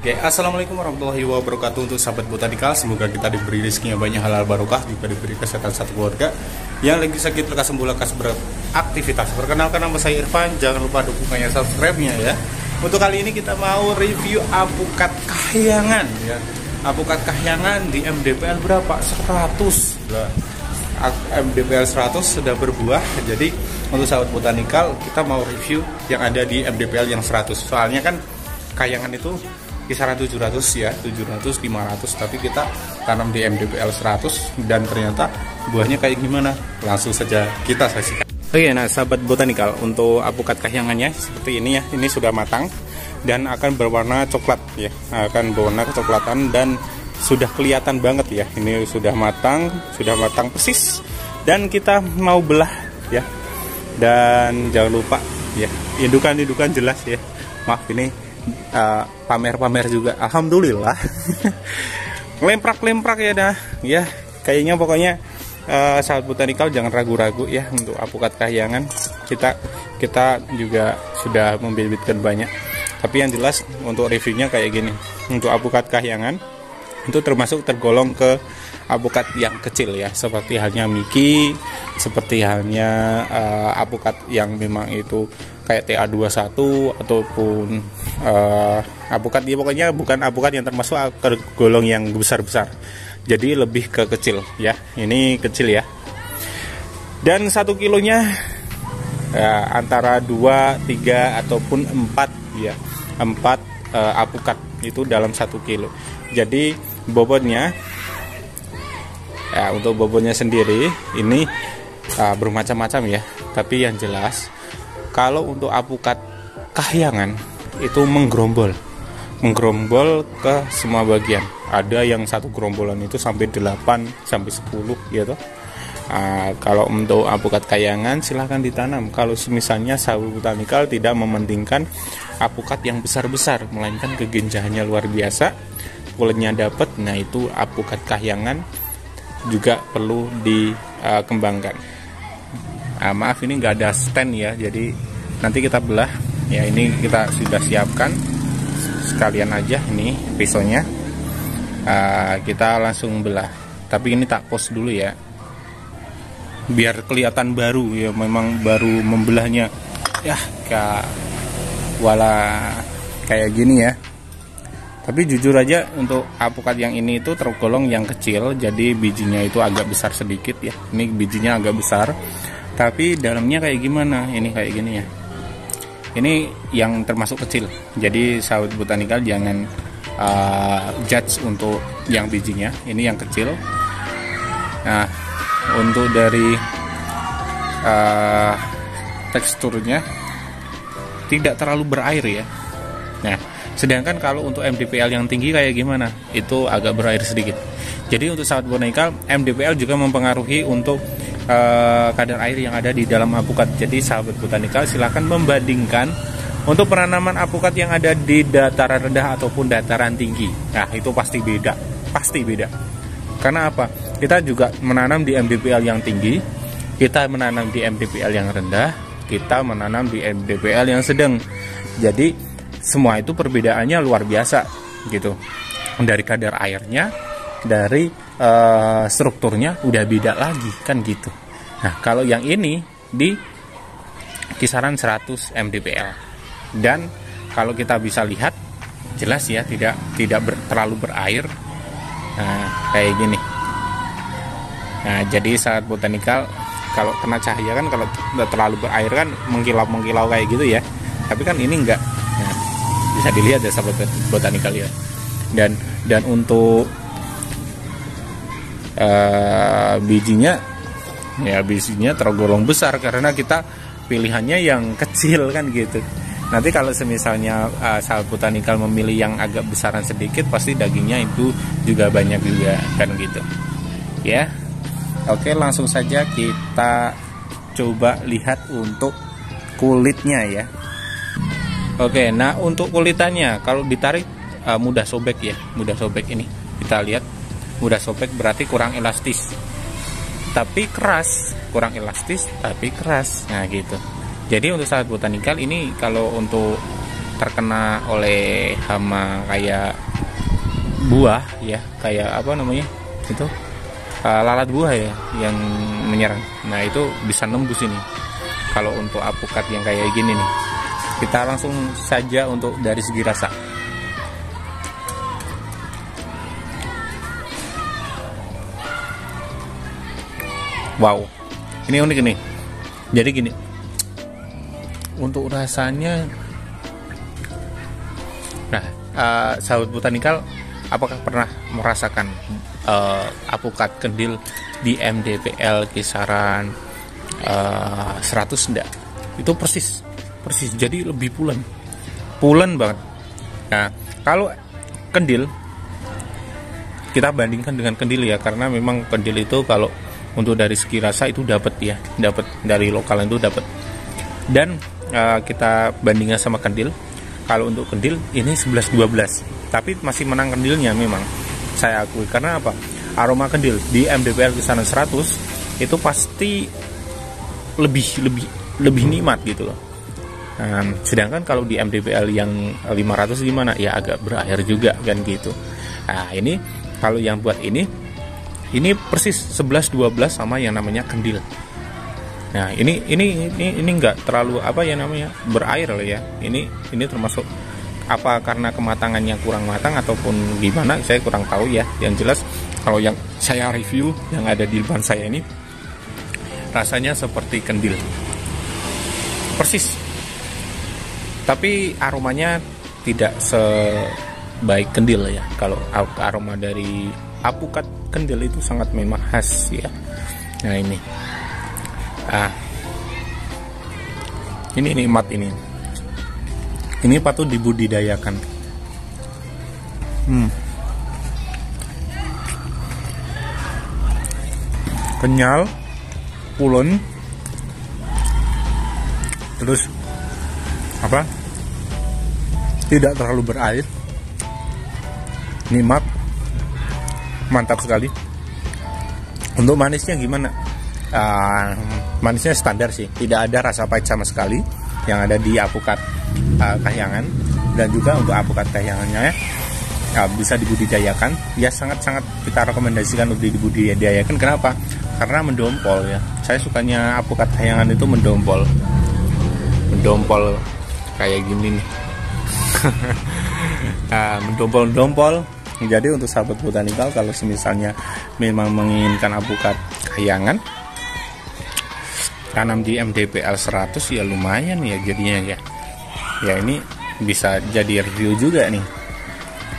Oke, assalamualaikum warahmatullahi wabarakatuh untuk sahabat botanikal. Semoga kita diberi rezeki yang banyak, halal barokah, juga diberi kesehatan satu keluarga. Yang lagi sakit lekas sembuh, lekas beraktivitas. Perkenalkan, nama saya Irfan. Jangan lupa dukungannya, subscribe-nya ya. Untuk kali ini kita mau review apukat kahyangan ya. Apukat kahyangan di MDPL berapa? 100. MDPL 100 sudah berbuah. Jadi untuk sahabat botanikal kita mau review yang ada di MDPL yang 100. Soalnya kan kahyangan itu kisaran 700 ya, 700, 500, tapi kita tanam di MDPL 100 dan ternyata buahnya kayak gimana, langsung saja kita saksikan. Oke, nah sahabat botanikal, untuk apukat kahyangannya seperti ini ya, ini sudah matang dan akan berwarna coklat ya, akan berwarna kecoklatan dan sudah kelihatan banget ya, ini sudah matang persis dan kita mau belah ya. Dan jangan lupa ya, indukan jelas ya, maaf ini pamer-pamer juga, alhamdulillah. lemprak ya dah ya, kayaknya pokoknya sahabat botanikal jangan ragu-ragu ya untuk apukat kahyangan. Kita juga sudah membibitkan banyak, tapi yang jelas untuk reviewnya kayak gini. Untuk apukat kahyangan itu tergolong ke apukat yang kecil ya, seperti halnya Miki, seperti halnya apukat yang memang itu kayak TA21 ataupun apukat ya, pokoknya bukan apukat yang termasuk tergolong yang besar-besar, jadi lebih ke kecil ya. Ini kecil ya, dan 1 kilonya ya, antara 2, 3 ataupun 4 ya, 4 apukat itu dalam 1 kilo. Jadi bobotnya ya, untuk bobotnya sendiri ini bermacam-macam ya, tapi yang jelas kalau untuk apukat kahyangan itu menggerombol ke semua bagian. Ada yang satu gerombolan itu sampai 8 sampai 10 gitu. Kalau untuk apukat kahyangan silahkan ditanam. Kalau misalnya sahabat botanikal tidak mementingkan apukat yang besar-besar, melainkan kegenjahannya luar biasa, kulitnya dapat, nah itu apukat kahyangan juga perlu dikembangkan. Maaf ini nggak ada stand ya, jadi nanti kita belah ya. Ini kita sudah siapkan sekalian aja, ini pisaunya. Kita langsung belah, tapi ini tak pos dulu ya biar kelihatan baru ya, memang baru membelahnya ya, kayak gini ya. Tapi jujur aja untuk apukat yang ini itu tergolong yang kecil, jadi bijinya itu agak besar sedikit ya. Ini bijinya agak besar, tapi dalamnya kayak gimana? Ini kayak gini ya. Ini yang termasuk kecil. Jadi sahabat botanikal jangan judge untuk yang bijinya. Ini yang kecil. Nah, untuk dari teksturnya tidak terlalu berair ya. Nah, sedangkan kalau untuk MDPL yang tinggi kayak gimana? Itu agak berair sedikit. Jadi untuk sahabat botanikal, MDPL juga mempengaruhi untuk kadar air yang ada di dalam apukat. Jadi sahabat botanikal silahkan membandingkan untuk penanaman apukat yang ada di dataran rendah ataupun dataran tinggi. Nah itu pasti beda. Karena apa? Kita juga menanam di MDPL yang tinggi, kita menanam di MDPL yang rendah, kita menanam di MDPL yang sedang. Jadi semua itu perbedaannya luar biasa gitu. Dari kadar airnya, dari strukturnya udah beda lagi kan gitu. Nah kalau yang ini di kisaran 100 MDPL, dan kalau kita bisa lihat jelas ya tidak terlalu berair. Nah kayak gini. Nah jadi saat botanikal kalau kena cahaya kan, kalau udah terlalu berair kan mengkilau kayak gitu ya, tapi kan ini enggak. Nah, bisa dilihat ya sahabat botanikal ya. Dan untuk bijinya tergolong besar karena kita pilihannya yang kecil kan gitu. Nanti kalau semisalnya sahabat botanikal memilih yang agak besaran sedikit, pasti dagingnya itu juga banyak juga kan gitu ya. Oke, langsung saja kita coba lihat untuk kulitnya ya. Oke, nah untuk kulitannya kalau ditarik mudah sobek ya, mudah sobek. Ini kita lihat mudah sobek, berarti kurang elastis tapi keras, kurang elastis tapi keras. Nah gitu. Jadi untuk sahabat botanikal ini kalau untuk terkena oleh hama kayak buah ya, kayak apa namanya itu, lalat buah ya yang menyerang. Nah itu bisa nembus ini. Kalau untuk apukat yang kayak gini nih, kita langsung saja untuk dari segi rasa. Wow, ini unik nih. Jadi gini, untuk rasanya, nah sahabat botanikal, apakah pernah merasakan apukat kendil di MDPL kisaran 100 enggak? Itu persis, jadi lebih pulen banget. Nah kalau kendil, kita bandingkan dengan kendil ya, karena memang kendil itu kalau untuk dari segi rasa itu dapat dari lokal itu dapat. Dan kita bandingkan sama kendil, kalau untuk kendil ini 11-12, tapi masih menang kendilnya memang, saya akui. Karena apa? Aroma kendil di MDPL kisaran 100 itu pasti lebih nikmat gitu loh. Sedangkan kalau di MDPL yang 500 gimana? Ya agak berair juga kan gitu. Nah ini kalau yang buat ini persis 11-12 sama yang namanya kendil. Nah ini enggak terlalu apa ya namanya berair lah ya. Ini termasuk apa, karena kematangannya kurang matang ataupun gimana, saya kurang tahu ya. Yang jelas kalau yang saya review yang ada di depan saya ini rasanya seperti kendil persis, tapi aromanya tidak sebaik kendil ya. Kalau aroma dari apukat kendil itu sangat memang khas ya. Nah ini nikmat ini patut dibudidayakan. Kenyal, pulen, terus apa, tidak terlalu berair, nikmat, mantap sekali. Untuk manisnya gimana? Manisnya standar sih, tidak ada rasa pahit sama sekali yang ada di apukat kahyangan. Dan juga untuk apukat kahyangannya bisa dibudidayakan ya, sangat-sangat kita rekomendasikan untuk dibudidayakan. Kenapa? Karena mendompol ya. Saya sukanya apukat kahyangan itu mendompol kayak gini nih. Mendompol. Jadi untuk sahabat botanikal, kalau misalnya memang menginginkan apukat kahyangan, tanam di MDPL 100 ya lumayan ya jadinya ya. Ya ini bisa jadi review juga nih.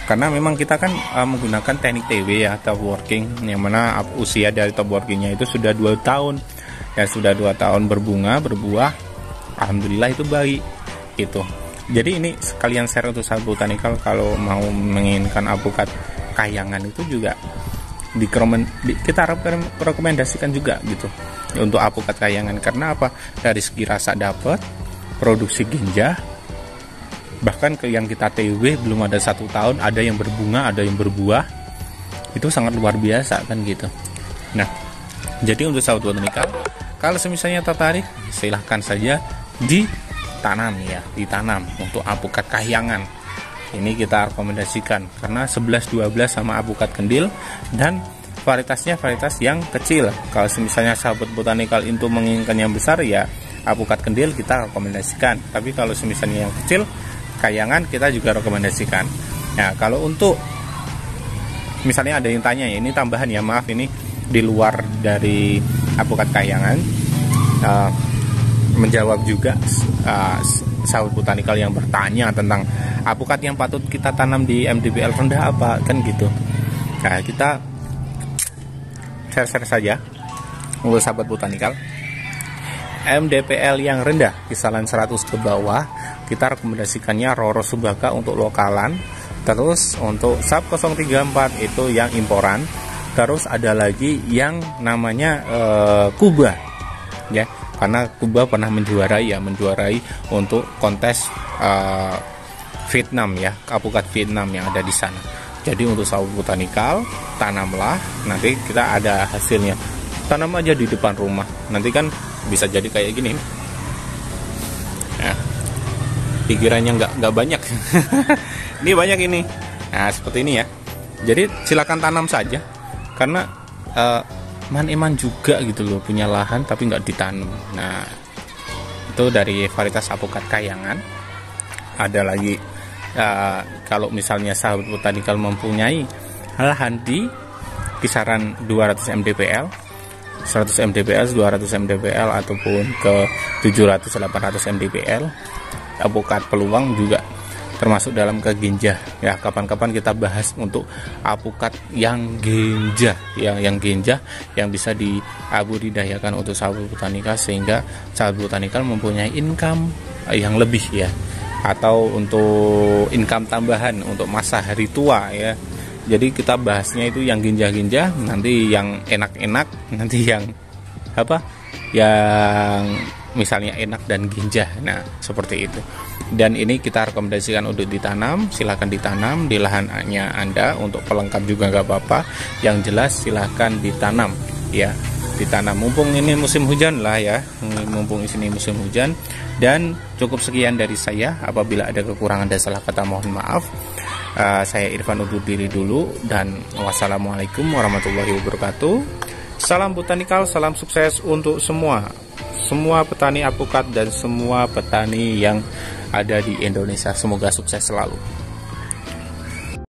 Karena memang kita kan menggunakan teknik TW ya, top working, yang mana usia dari top workingnya itu sudah 2 tahun. Dan sudah 2 tahun berbunga, berbuah, alhamdulillah itu baik gitu. Jadi ini sekalian share untuk sahabat botanikal, kalau mau menginginkan apukat kahyangan itu juga kita rekomendasikan juga gitu untuk apukat kahyangan. Karena apa? Dari segi rasa dapat, produksi ganja, bahkan ke yang kita TW belum ada 1 tahun, ada yang berbunga, ada yang berbuah, itu sangat luar biasa kan gitu. Nah jadi untuk sahabat botanikal, kalau misalnya tertarik, silahkan saja ditanam untuk apukat kahyangan. Ini kita rekomendasikan karena 11-12 sama apukat kendil, dan varietasnya varietas yang kecil. Kalau misalnya sahabat botanikal itu menginginkan yang besar ya apukat kendil kita rekomendasikan. Tapi kalau misalnya yang kecil kahyangan kita juga rekomendasikan. Nah kalau untuk misalnya ada yang tanya ya, ini tambahan ya, maaf ini di luar dari apukat kahyangan, menjawab juga sahabat botanikal yang bertanya tentang apukat yang patut kita tanam di MDPL rendah apa kan gitu. Nah kita share saja untuk sahabat botanikal, MDPL yang rendah kisaran 100 ke bawah kita rekomendasikannya Roro Subaka untuk lokalan. Terus untuk Sub 034 itu yang imporan. Terus ada lagi yang namanya Kuba ya, karena Kuba pernah menjuarai untuk kontes Vietnam ya, apukat Vietnam yang ada di sana. Jadi untuk sahabat botanikal, tanamlah, nanti kita ada hasilnya. Tanam aja di depan rumah, nanti kan bisa jadi kayak gini. Nah, pikirannya nggak banyak. Ini banyak ini. Nah seperti ini ya. Jadi silakan tanam saja, karena man-eman juga gitu loh, punya lahan tapi nggak ditanam. Nah itu dari varietas apukat kayangan. Ada lagi kalau misalnya sahabat botanikal mempunyai lahan di kisaran 200 mdpl, 100 mdpl, 200 mdpl ataupun ke 700-800 mdpl, apukat peluang juga termasuk dalam ke genjah ya. Kapan-kapan kita bahas untuk apukat yang genjah, yang genjah yang bisa dibudidayakan untuk sahabat botanikal, sehingga sahabat botanikal mempunyai income yang lebih ya, atau untuk income tambahan untuk masa hari tua ya. Jadi kita bahasnya itu yang genjah-genjah, nanti yang enak-enak, nanti yang apa? Yang misalnya enak dan genjah. Nah, seperti itu. Dan ini kita rekomendasikan untuk ditanam. Silahkan ditanam di lahannya Anda, untuk pelengkap juga nggak apa-apa. Yang jelas silahkan ditanam ya, ditanam mumpung ini musim hujan lah ya, mumpung ini musim hujan. Dan cukup sekian dari saya. Apabila ada kekurangan dan salah kata mohon maaf. Saya Irfan undur diri dulu, dan wassalamualaikum warahmatullahi wabarakatuh. Salam botanikal, salam sukses untuk semua petani apukat dan semua petani yang ada di Indonesia. Semoga sukses selalu.